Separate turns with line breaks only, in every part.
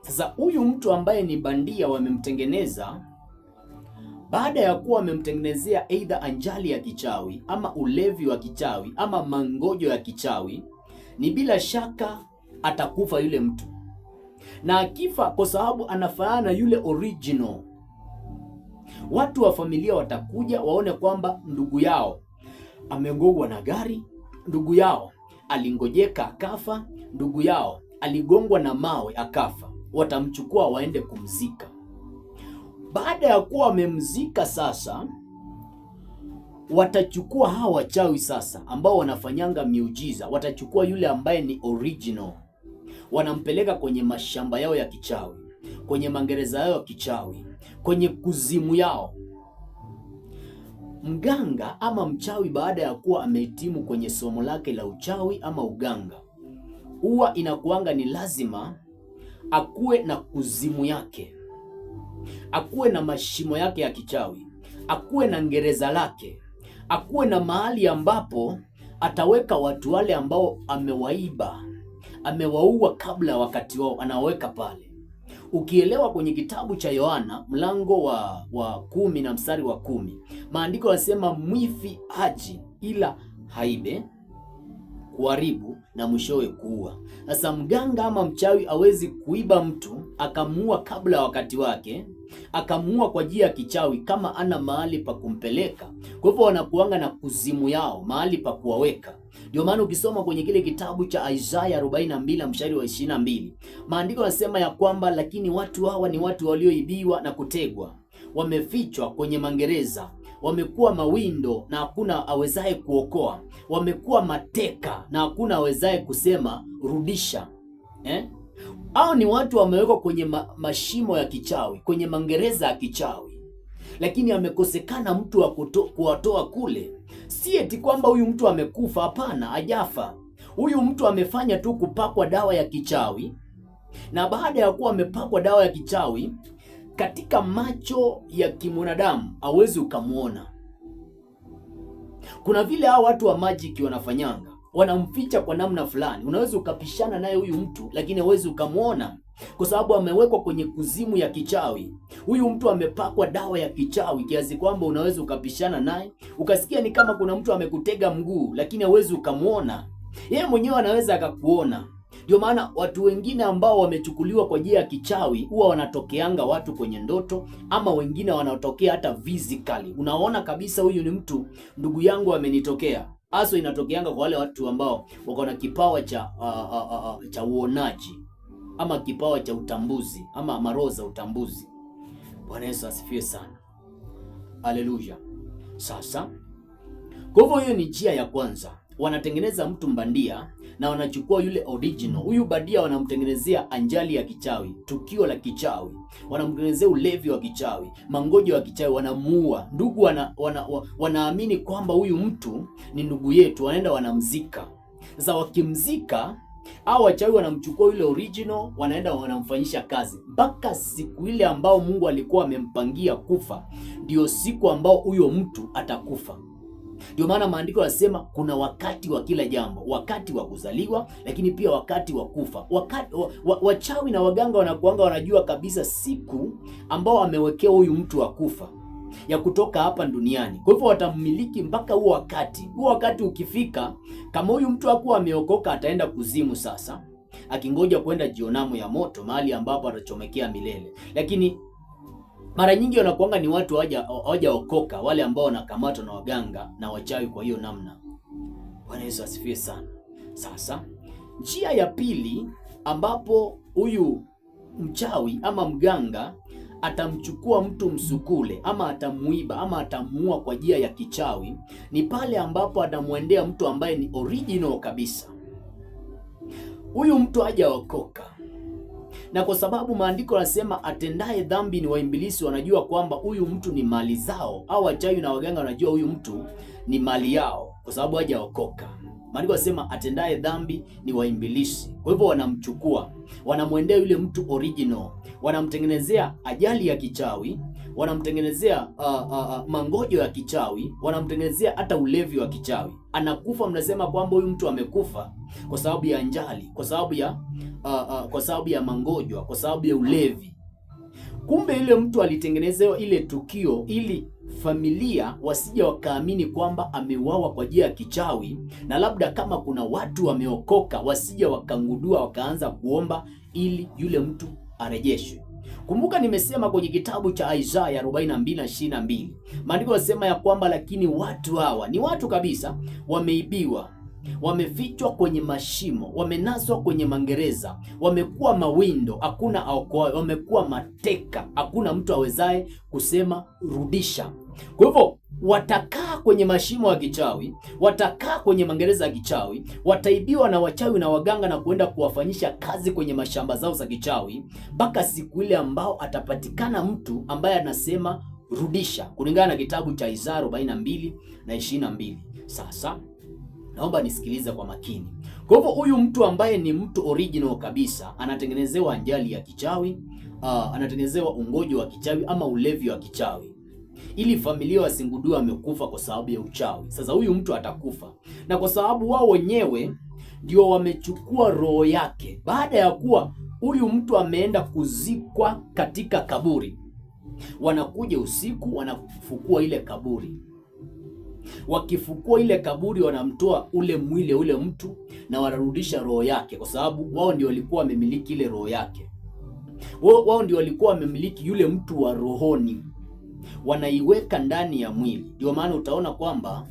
Sasa huyu mtu ambaye ni bandia wamemtengeneza, baada ya kuwa wamemtengenezea aidha anjali ya kichawi ama ulevi wa kichawi ama mangojo ya kichawi, ni bila shaka atakufa yule mtu. Na akifa kwa sababu anafanana yule original, watu wa familia watakuja waone kwamba ndugu yao amegongwa na gari, ndugu yao alingojeka akafa, ndugu yao aligongwa na mawe akafa. Watamchukua waende kumzika. Baada ya kuwa wamemzika, sasa watachukua hawa wachawi sasa ambao wanafanyanga miujiza, watachukua yule ambaye ni original, wanampeleka kwenye mashamba yao ya kichawi, kwenye magereza yao ya kichawi, kwenye kuzimu yao. Mganga ama mchawi baada ya kuwa amehitimu kwenye somo lake la uchawi ama uganga, huwa inakuanga ni lazima akuwe na kuzimu yake, akuwe na mashimo yake ya kichawi, akuwe na gereza lake, akuwe na mahali ambapo ataweka watu wale ambao amewaiba, amewaua kabla wakati wao, anaweka pale. Ukielewa kwenye kitabu cha Yohana mlango wa 10 na mstari wa 10, maandiko yanasema mwivi haji ila haibe, kuharibu na mwishowe kuua. Sasa mganga ama mchawi hawezi kuiba mtu akamuua kabla ya wakati wake, akamuua kwa njia ya kichawi kama ana mahali pa kumpeleka. Kwa hivyo wanakuanga na kuzimu yao, mahali pa kuwaweka. Ndio maana ukisoma kwenye kile kitabu cha Isaya 42 mstari wa 22, maandiko yanasema ya kwamba lakini watu hawa ni watu walioibiwa na kutegwa, wamefichwa kwenye magereza, wamekuwa mawindo na hakuna awezaye kuokoa, wamekuwa mateka na hakuna awezaye kusema rudisha. Hao ni watu wamewekwa kwenye mashimo ya kichawi, kwenye magereza ya kichawi, lakini amekosekana mtu wa kuwatoa kule. Si eti kwamba huyu mtu amekufa, hapana, hajafa. Huyu mtu amefanya tu kupakwa dawa ya kichawi, na baada ya kuwa amepakwa dawa ya kichawi, katika macho ya kimwanadamu hauwezi ukamwona. Kuna vile hao watu wa magic wanafanyanga, wanamficha kwa namna fulani. Unaweza ukapishana naye huyu mtu, lakini hauwezi ukamwona kwa sababu amewekwa kwenye kuzimu ya kichawi. Huyu mtu amepakwa dawa ya kichawi kiasi kwamba unaweza ukapishana naye ukasikia ni kama kuna mtu amekutega mguu, lakini hauwezi ukamwona. Yeye mwenyewe anaweza akakuona. Ndio maana watu wengine ambao wamechukuliwa kwa njia ya kichawi huwa wanatokeanga watu kwenye ndoto, ama wengine wanatokea hata physically. Unaona kabisa huyu ni mtu, ndugu yangu amenitokea. Hasa inatokeanga kwa wale watu ambao wako na kipawa cha uonaji ama kipawa cha utambuzi ama maroho za utambuzi. Bwana Yesu asifiwe sana. Haleluya. Sasa kwa hivyo hiyo ni njia ya kwanza. Wanatengeneza mtu mbandia na wanachukua yule original. Huyu bandia wanamtengenezea anjali ya kichawi, tukio la kichawi, wanamtengenezea ulevi wa kichawi, mangojo wa kichawi, wanamuua. Ndugu wanaamini kwamba huyu mtu ni ndugu yetu, wanaenda wanamzika. Sasa wakimzika, hao wachawi wanamchukua yule original, wanaenda wanamfanyisha kazi mpaka siku ile ambao Mungu alikuwa amempangia kufa, ndio siku ambao huyo mtu atakufa. Ndio maana maandiko yanasema kuna wakati wa kila jambo, wakati wa kuzaliwa, lakini pia wakati wa kufa. Wakati wachawi na waganga wanakuanga wanajua kabisa siku ambao amewekewa huyu mtu wa kufa, ya kutoka hapa duniani. Kwa hivyo watammiliki mpaka huo wakati. Huo wakati ukifika, kama huyu mtu hakuwa ameokoka, ataenda kuzimu sasa, akingoja kwenda jehanamu ya moto, mahali ambapo atachomekea milele. Lakini mara nyingi wanakuanga ni watu hawajaokoka, wale ambao wanakamatwa na waganga na wachawi kwa hiyo namna. Bwana Yesu asifiwe sana. Sasa njia ya pili ambapo huyu mchawi ama mganga atamchukua mtu msukule ama atamuiba ama atamuua kwa njia ya kichawi, ni pale ambapo atamwendea mtu ambaye ni original kabisa. Huyu mtu hajaokoka, na kwa sababu maandiko yanasema atendaye dhambi ni waibilisi, wanajua kwamba huyu mtu ni mali zao, au wachawi na waganga wanajua huyu mtu ni mali yao kwa sababu hajaokoka. Maandiko yanasema atendaye dhambi ni waibilisi. Kwa hivyo wanamchukua, wanamwendea yule mtu original, wanamtengenezea ajali ya kichawi, wanamtengenezea mangojo ya kichawi, wanamtengenezea hata ulevi wa kichawi. Anakufa, mnasema kwamba huyu mtu amekufa kwa sababu ya njali, kwa sababu ya mangojo, kwa sababu ya ulevi. Kumbe ile mtu alitengenezewa ile tukio ili familia wasije wakaamini kwamba ameuawa kwa njia ya kichawi, na labda kama kuna watu wameokoka wasije wakangudua wakaanza kuomba ili yule mtu arejeshwe. Kumbuka nimesema kwenye kitabu cha Isaya 42:22 maandiko yanasema ya kwamba lakini watu hawa ni watu kabisa, wameibiwa, wamefichwa kwenye mashimo, wamenaswa kwenye magereza, wamekuwa mawindo, hakuna aokoaye, wamekuwa mateka, hakuna mtu awezaye kusema rudisha. Kwa hivyo watakaa kwenye mashimo ya kichawi, watakaa kwenye magereza ya kichawi, wataibiwa na wachawi na waganga na kuenda kuwafanyisha kazi kwenye mashamba zao za kichawi, mpaka siku ile ambao atapatikana mtu ambaye anasema rudisha, kulingana na kitabu cha Isaya 42:22. Sasa naomba nisikilize kwa makini. Kwa hivyo huyu mtu ambaye ni mtu original kabisa anatengenezewa anjali ya kichawi, anatengenezewa ungojo wa kichawi ama ulevi wa kichawi, ili familia wasingudue amekufa kwa sababu ya uchawi. Sasa huyu mtu atakufa, na kwa sababu wao wenyewe ndio wamechukua roho yake, baada ya kuwa huyu mtu ameenda kuzikwa katika kaburi, wanakuja usiku, wanafukua ile kaburi. Wakifukua ile kaburi, wanamtoa ule mwili ule mtu na wanarudisha roho yake, kwa sababu wao ndio walikuwa wamemiliki ile roho yake. Wao ndio walikuwa wamemiliki yule mtu wa rohoni, wanaiweka ndani ya mwili. Ndio maana utaona kwamba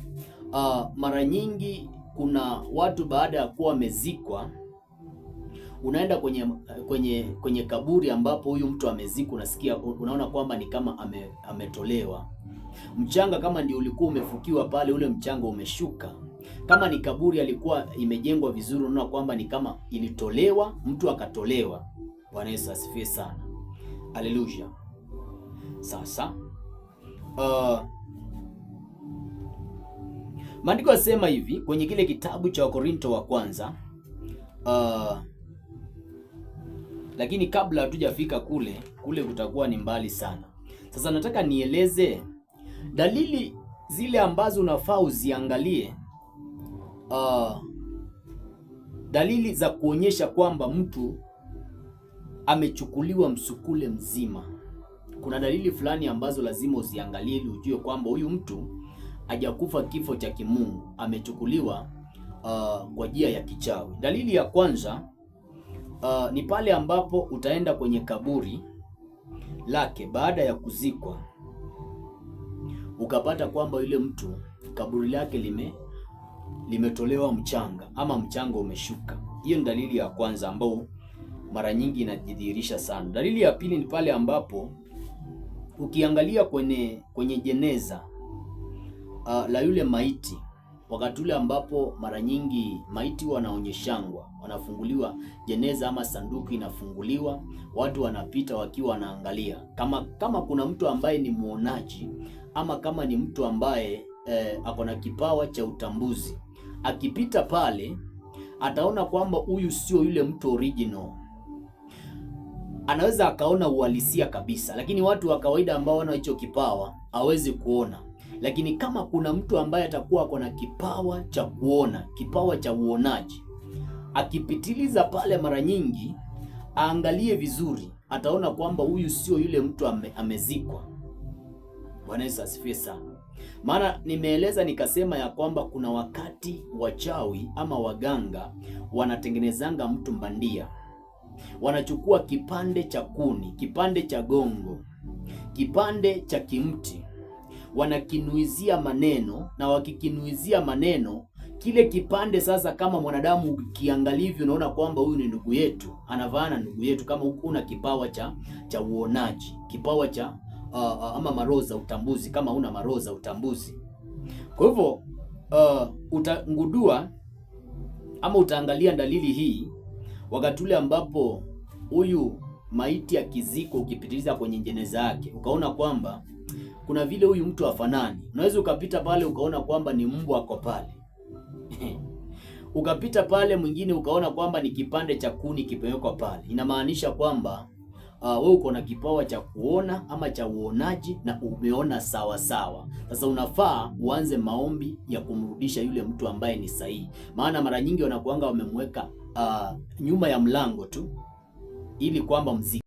mara nyingi kuna watu baada ya kuwa wamezikwa, unaenda kwenye kaburi ambapo huyu mtu amezikwa, unasikia, unaona kwamba ni kama ametolewa mchanga. Kama ndio ulikuwa umefukiwa pale, ule mchanga umeshuka. Kama ni kaburi alikuwa imejengwa vizuri, unaona kwamba ni kama ilitolewa, mtu akatolewa. Bwana Yesu asifiwe sana, haleluya. Sasa maandiko yasema hivi kwenye kile kitabu cha Wakorinto wa kwanza, lakini kabla hatujafika kule kutakuwa ni mbali sana. Sasa nataka nieleze dalili zile ambazo unafaa uziangalie, dalili za kuonyesha kwamba mtu amechukuliwa msukule mzima. Kuna dalili fulani ambazo lazima uziangalie ili ujue kwamba huyu mtu hajakufa kifo cha kimungu, amechukuliwa kwa njia ya kichawi. Dalili ya kwanza ni pale ambapo utaenda kwenye kaburi lake baada ya kuzikwa, ukapata kwamba yule mtu kaburi lake limetolewa mchanga ama mchanga umeshuka. Hiyo ni dalili ya kwanza ambayo mara nyingi inajidhihirisha sana. Dalili ya pili ni pale ambapo ukiangalia kwenye jeneza la yule maiti, wakati ule ambapo mara nyingi maiti wanaonyeshangwa, wanafunguliwa jeneza ama sanduku inafunguliwa, watu wanapita wakiwa wanaangalia. Kama kuna mtu ambaye ni muonaji ama kama ni mtu ambaye ako na kipawa cha utambuzi, akipita pale ataona kwamba huyu sio yule mtu original. Anaweza akaona uhalisia kabisa, lakini watu wa kawaida ambao wana hicho kipawa hawezi kuona. Lakini kama kuna mtu ambaye atakuwa ako na kipawa cha kuona, kipawa cha uonaji, akipitiliza pale mara nyingi, aangalie vizuri, ataona kwamba huyu sio yule mtu amezikwa. Bwana Yesu asifiwe sana. Maana nimeeleza nikasema ya kwamba kuna wakati wachawi ama waganga wanatengenezanga mtu mbandia. Wanachukua kipande cha kuni, kipande cha gongo, kipande cha kimti, wanakinuizia maneno, na wakikinuizia maneno, kile kipande sasa, kama mwanadamu ukiangalia hivi unaona kwamba huyu ni ndugu yetu, anavaana ndugu yetu. Kama una kipawa cha uonaji, kipawa cha ama maroho za utambuzi, kama una maroho za utambuzi. Kwa hivyo utangudua ama utaangalia dalili hii wakati ule ambapo huyu maiti akizikwa, ukipitiliza kwenye jeneza yake ukaona kwamba kuna vile huyu mtu hafanani. Unaweza ukapita pale ukaona kwamba ni mbwa ako pale. Ukapita pale mwingine ukaona kwamba ni kipande cha kuni kimewekwa pale. Inamaanisha kwamba wewe uko na kipawa cha kuona ama cha uonaji na umeona sawa sawa. Sasa unafaa uanze maombi ya kumrudisha yule mtu ambaye ni sahihi, maana mara nyingi wanakuanga wamemweka nyuma ya mlango tu ili kwamba mziki